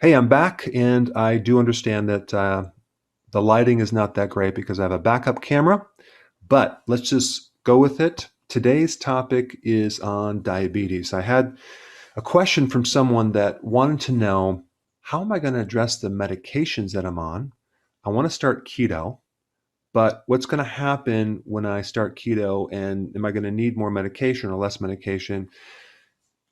Hey, I'm back, and I do understand that the lighting is not that great because I have a backup camera, but let's just go with it. Today's topic is on diabetes. I had a question from someone that wanted to know, how am I going to address the medications that I'm on? I want to start keto, but what's going to happen when I start keto, and am I going to need more medication or less medication?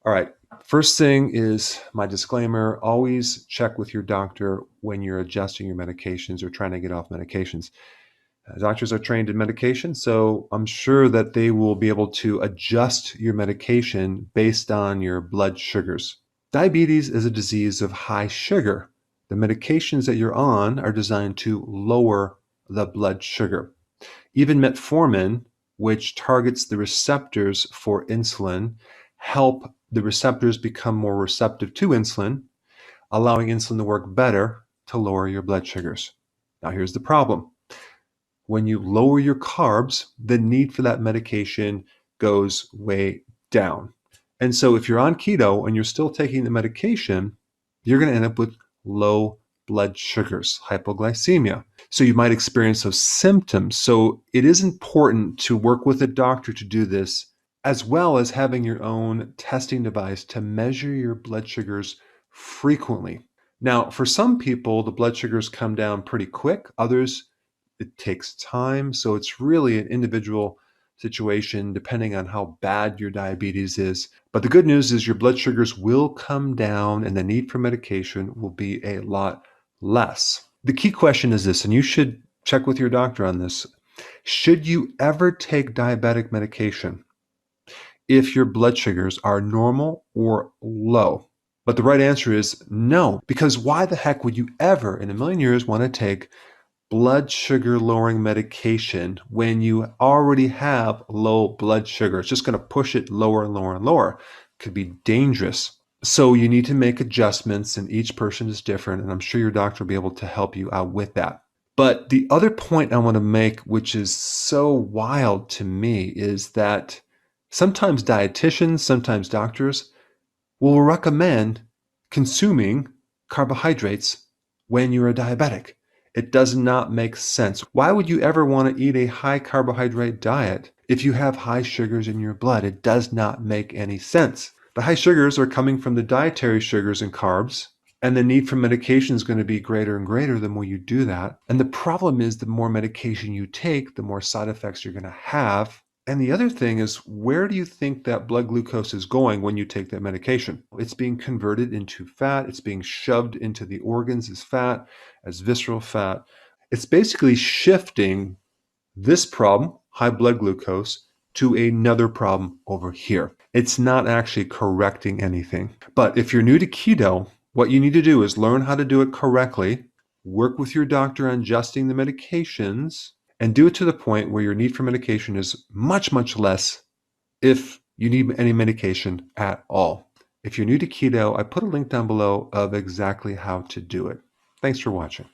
All right. First thing is my disclaimer, always check with your doctor when you're adjusting your medications or trying to get off medications. Doctors are trained in medication, so I'm sure that they will be able to adjust your medication based on your blood sugars. Diabetes is a disease of high sugar. The medications that you're on are designed to lower the blood sugar. Even metformin, which targets the receptors for insulin, help the receptors become more receptive to insulin, allowing insulin to work better to lower your blood sugars. Now, here's the problem. When you lower your carbs, the need for that medication goes way down. And so if you're on keto and you're still taking the medication, you're going to end up with low blood sugars, hypoglycemia. So you might experience those symptoms. So it is important to work with a doctor to do this, as well as having your own testing device to measure your blood sugars frequently. Now, for some people, the blood sugars come down pretty quick. Others, it takes time. So it's really an individual situation depending on how bad your diabetes is. But the good news is your blood sugars will come down and the need for medication will be a lot less. The key question is this, and you should check with your doctor on this. Should you ever take diabetic medication if your blood sugars are normal or low? But the right answer is no, because why the heck would you ever in a million years want to take blood sugar lowering medication when you already have low blood sugar? It's just going to push it lower and lower and lower. It could be dangerous. So you need to make adjustments, and each person is different, and I'm sure your doctor will be able to help you out with that. But the other point I want to make, which is so wild to me, is that sometimes dietitians, sometimes doctors will recommend consuming carbohydrates when you're a diabetic. It does not make sense. Why would you ever want to eat a high carbohydrate diet if you have high sugars in your blood? It does not make any sense. The high sugars are coming from the dietary sugars and carbs, and the need for medication is going to be greater and greater the more you do that. And the problem is the more medication you take, the more side effects you're going to have. And the other thing is, where do you think that blood glucose is going when you take that medication? It's being converted into fat. It's being shoved into the organs as fat, as visceral fat. It's basically shifting this problem, high blood glucose, to another problem over here. It's not actually correcting anything. But if you're new to keto, what you need to do is learn how to do it correctly, work with your doctor on adjusting the medications, and do it to the point where your need for medication is much, much less if you need any medication at all. If you're new to keto, I put a link down below of exactly how to do it. Thanks for watching.